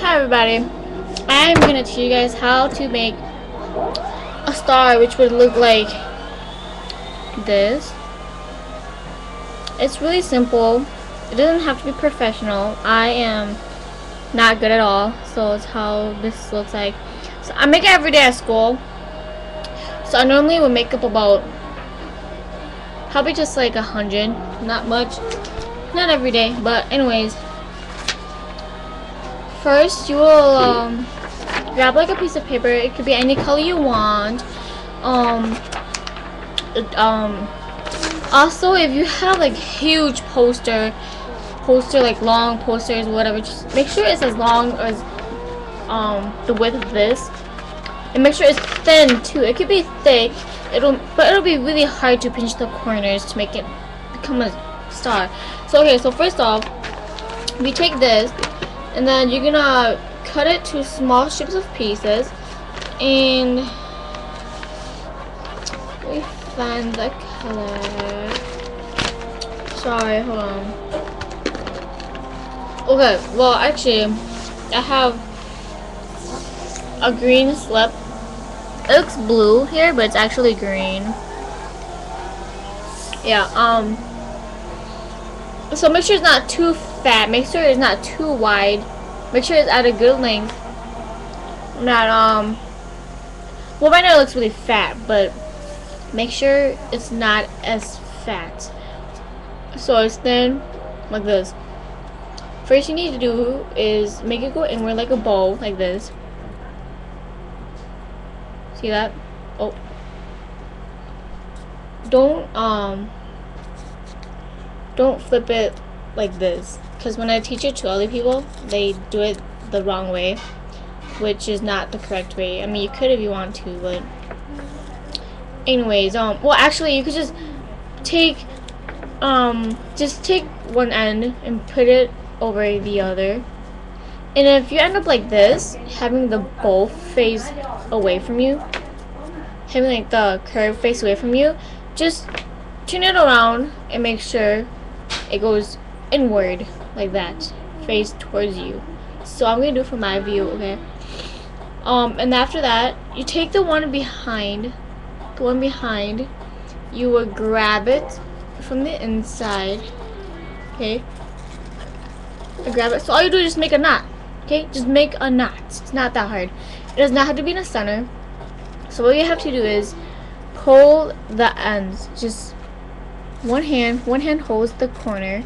Hi everybody, I'm gonna teach you guys how to make a star which would look like this. It's really simple. It doesn't have to be professional. I am not good at all, so it's how this looks like. So I make it every day at school. So I normally would make up about probably just like 100, not much, not every day, but anyways. First, you will grab like a piece of paper. It could be any color you want. Also, if you have like huge poster like long posters, whatever, just make sure it's as long as the width of this, and make sure it's thin too. It could be thick. But it'll be really hard to pinch the corners to make it become a star. So okay, so first off, we take this. And then you're gonna cut it to small strips of pieces, and we find the color. Sorry, hold on. Okay, well actually, I have a green slip. It looks blue here, but it's actually green. Yeah. So make sure it's not too fat. Make sure it's not too wide. Make sure it's at a good length. Not well, right now it looks really fat, but make sure it's not as fat. So it's thin, like this. First you need to do is make it go inward like a bow, like this. See that? Oh. Don't flip it like this, because when I teach it to other people, they do it the wrong way, which is not the correct way. I mean, you could if you want to, but anyways, well actually you could just take one end and put it over the other, and if you end up like this, having the bow face away from you, having like the curve face away from you, just turn it around and make sure it goes inward like that, face towards you. So I'm gonna do it for my view, okay? And after that, you take the one behind, you will grab it from the inside, okay? Grab it. So all you do is just make a knot, okay? Just make a knot. It's not that hard. It does not have to be in the center. So what you have to do is pull the ends. Just one hand holds the corner,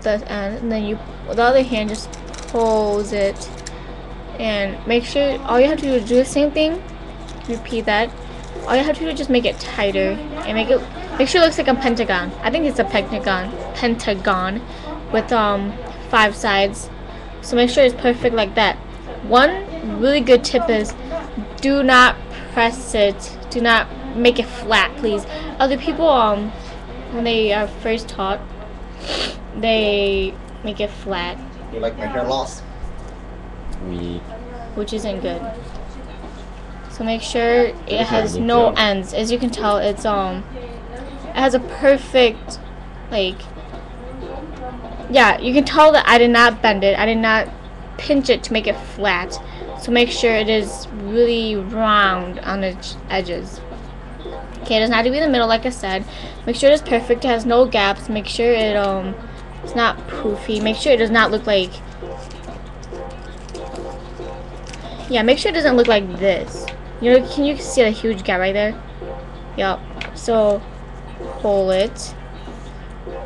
the end, and then the other hand just pulls it, and make sure all you have to do is do the same thing. Repeat that. All you have to do is just make it tighter and make sure it looks like a pentagon. I think it's a pentagon with 5 sides. So make sure it's perfect like that. One really good tip is do not press it. Do not make it flat, please. Other people when they are first taught, they make it flat. You like my hair loss? Which isn't good. So make sure it has no ends. As you can tell, it has a perfect, like, yeah, you can tell that I did not bend it. I did not pinch it to make it flat. So make sure it is really round on its edges. Okay, it doesn't have to be in the middle, like I said. Make sure it's perfect. It has no gaps. Make sure it's not poofy. Make sure it does not look like, yeah, make sure it doesn't look like this. You know, can you see a huge gap right there? Yup. So pull it,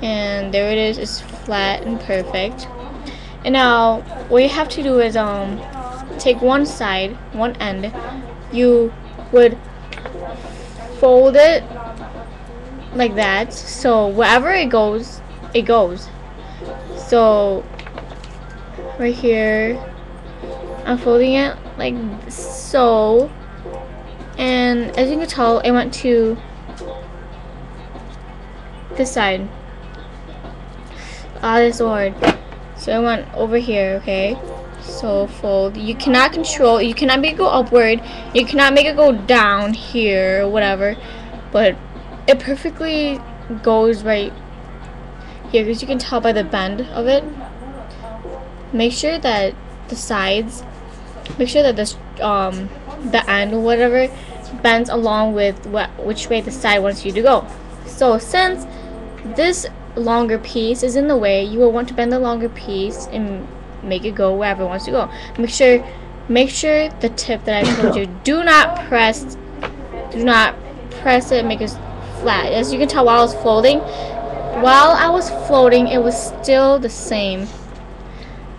and there it is. It's flat and perfect. And now what you have to do is take one side, one end. You would fold it like that, so wherever it goes, it goes. So right here, I'm folding it like so, and as you can tell, it went to this side. This word. So it went over here, okay? So fold. You cannot control. You cannot make it go upward. You cannot make it go down here or whatever. But it perfectly goes right here, because you can tell by the bend of it. Make sure that the sides make sure that this the end or whatever bends along with which way the side wants you to go. So since this longer piece is in the way, you will want to bend the longer piece and make it go wherever it wants to go. Make sure the tip that I told you, do not press it, make it flat. As you can tell, while I was floating, it was still the same.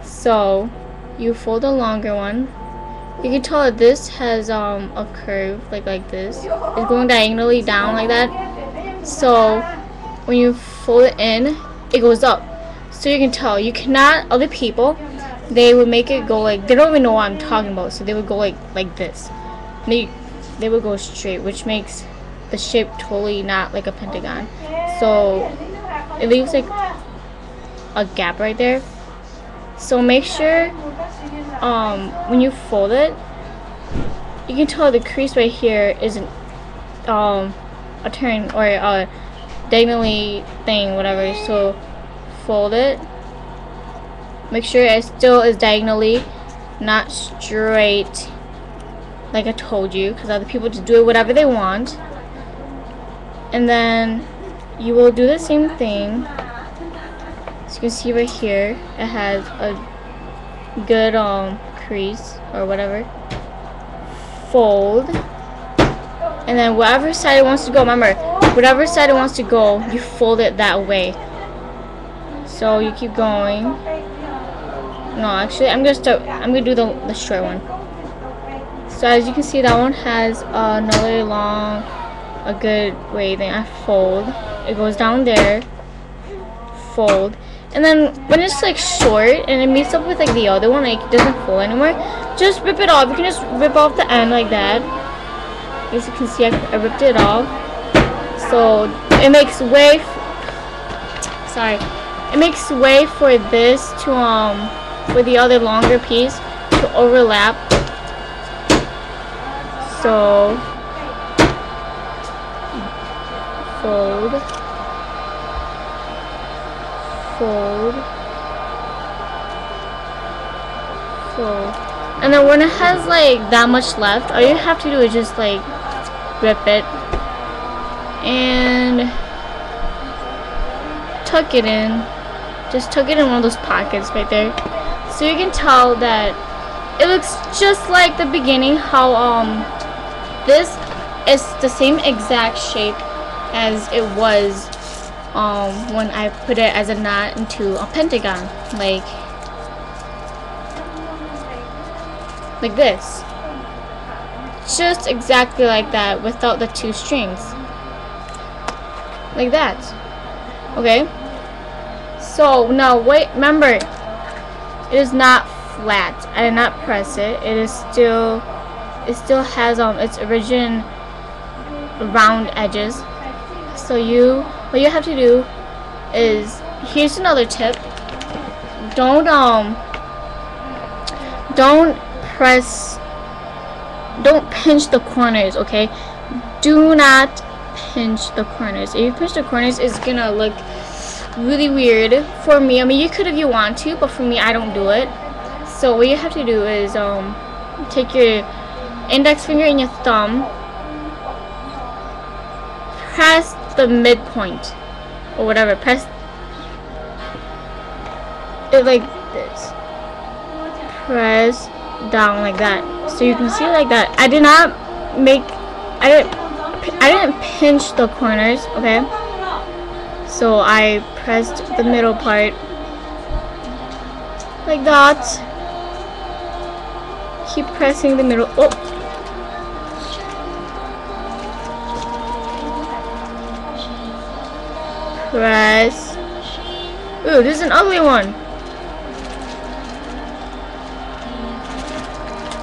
So you fold the longer one. You can tell that this has a curve like this. It's going diagonally down like that. So when you fold it in, it goes up. So you can tell, you cannot, other people, they would make it go like, they don't even know what I'm talking about, so they would go like this. They would go straight, which makes the shape totally not like a pentagon. So it leaves like a gap right there. So make sure when you fold it, you can tell the crease right here isn't a turn or a diagonally thing, whatever. So fold it, make sure it still is diagonally, not straight like I told you, because other people just do it whatever they want. And then you will do the same thing. As you can see right here, it has a good crease or whatever. Fold, and then whatever side it wants to go, remember, whatever side it wants to go, you fold it that way. So you keep going. No, actually, I'm gonna do the short one. So as you can see, that one has another long, a good way. Then I fold, it goes down there, fold, and then when it's like short and it meets up with like the other one, like it doesn't fold anymore, just rip it off. You can just rip off the end like that. As you can see, I ripped it off. So it makes way. It makes way for this to for the other longer piece to overlap. So fold, fold, fold, and then when it has like that much left, all you have to do is just like rip it and tuck it in. Just tuck it in one of those pockets right there, so you can tell that it looks just like the beginning. How this is the same exact shape as it was when I put it as a knot into a pentagon, like this, just exactly like that, without the two strings, like that. Okay, so now wait, remember, it is not flat. I did not press it. It still has its original round edges. So what you have to do is, here's another tip. Don't pinch the corners, okay? Do not pinch the corners. If you pinch the corners, it's gonna look really weird for me. I mean, you could if you want to, but for me, I don't do it. So what you have to do is take your index finger and your thumb, press the midpoint or whatever, press it like this, press down like that, so you can see like that. I didn't pinch the corners, okay? So I pressed the middle part like that. Keep pressing the middle. Oh, press. Ooh, this is an ugly one.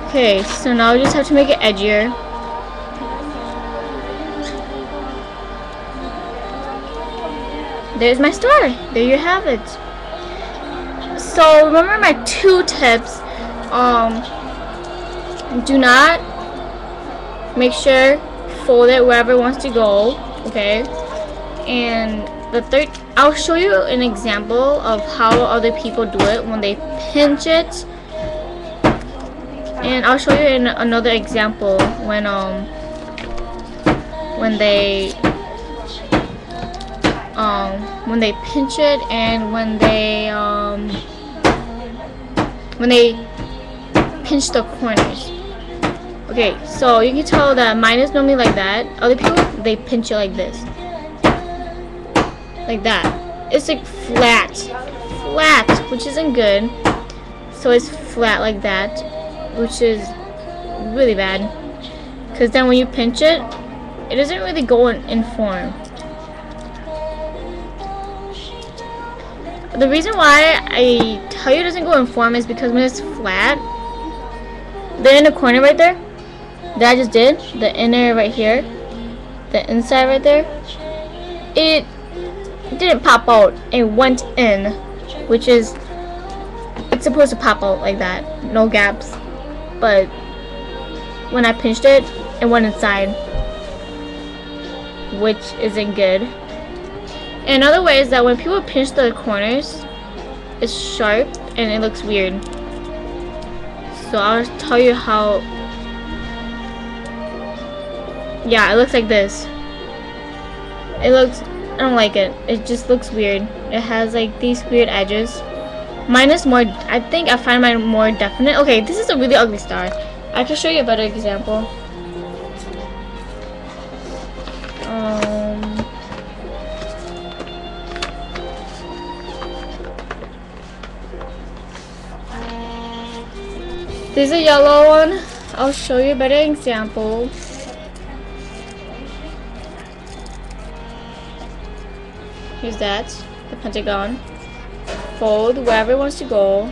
Okay, so now we just have to make it edgier. There's my star. There you have it. So remember my two tips. Do not, make sure fold it wherever it wants to go, okay? And the third, I'll show you an example of how other people do it when they pinch it And I'll show you in another example when they pinch it and when they pinch the corners. Okay, so you can tell that mine is normally like that. Other people, they pinch it like this. Like that. It's like flat, which isn't good. So it's flat like that, which is really bad. Because then when you pinch it, it doesn't really go in form. The reason why I tell you it doesn't go in form is because when it's flat, the inner corner right there, that I just did, the inner right here, the inside right there, it didn't pop out. It went in, which is, it's supposed to pop out like that, no gaps. But when I pinched it, it went inside, which isn't good. And another way is that when people pinch the corners, it's sharp and it looks weird. So I'll tell you how. Yeah, it looks like this. It looks, I don't like it. It just looks weird. It has like these weird edges. Mine is more, I think I find mine more definite. Okay, this is a really ugly star. I can show you a better example. This is a yellow one. I'll show you a better example. Here's that, the pentagon. Fold wherever it wants to go.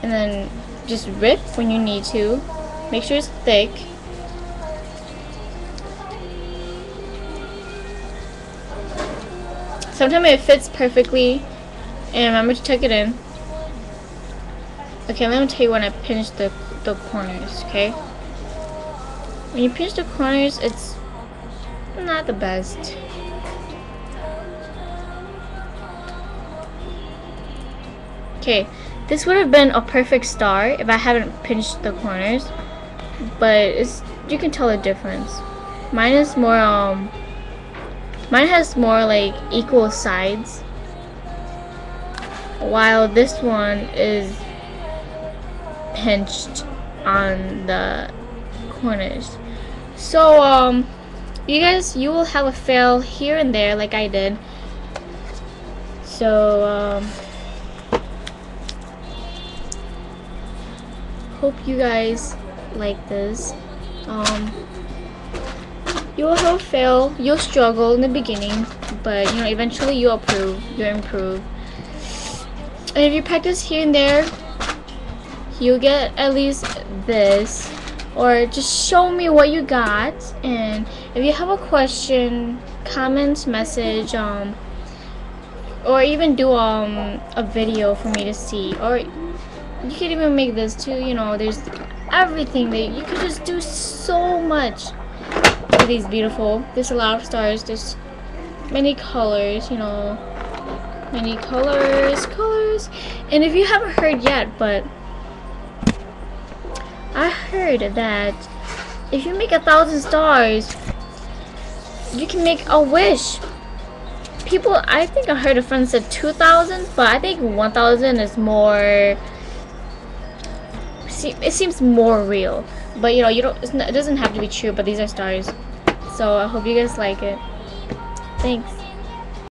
And then just rip when you need to. Make sure it's thick. Sometimes it fits perfectly. And remember to tuck it in. Okay, let me tell you when I pinch the corners, okay? When you pinch the corners, it's not the best. Okay, this would have been a perfect star if I hadn't pinched the corners, but you can tell the difference. Mine is more mine has more like equal sides, while this one is pinched on the corners. So you will have a fail here and there like I did. So hope you guys like this. You will have a fail, you'll struggle in the beginning, but you know, eventually you'll improve. And if you practice here and there, you'll get at least this. Or just show me what you got. And if you have a question, comment, message, or even do a video for me to see. Or you could even make this too. You know, there's everything that you could just do so much with these beautiful. There's a lot of stars. There's many colors. You know, many colors. And if you haven't heard yet, but I heard that if you make 1,000 stars, you can make a wish. People, I think I heard a friend said 2,000, but I think 1,000 is more. It seems more real. But you know, it doesn't have to be true. But these are stars, so I hope you guys like it. Thanks.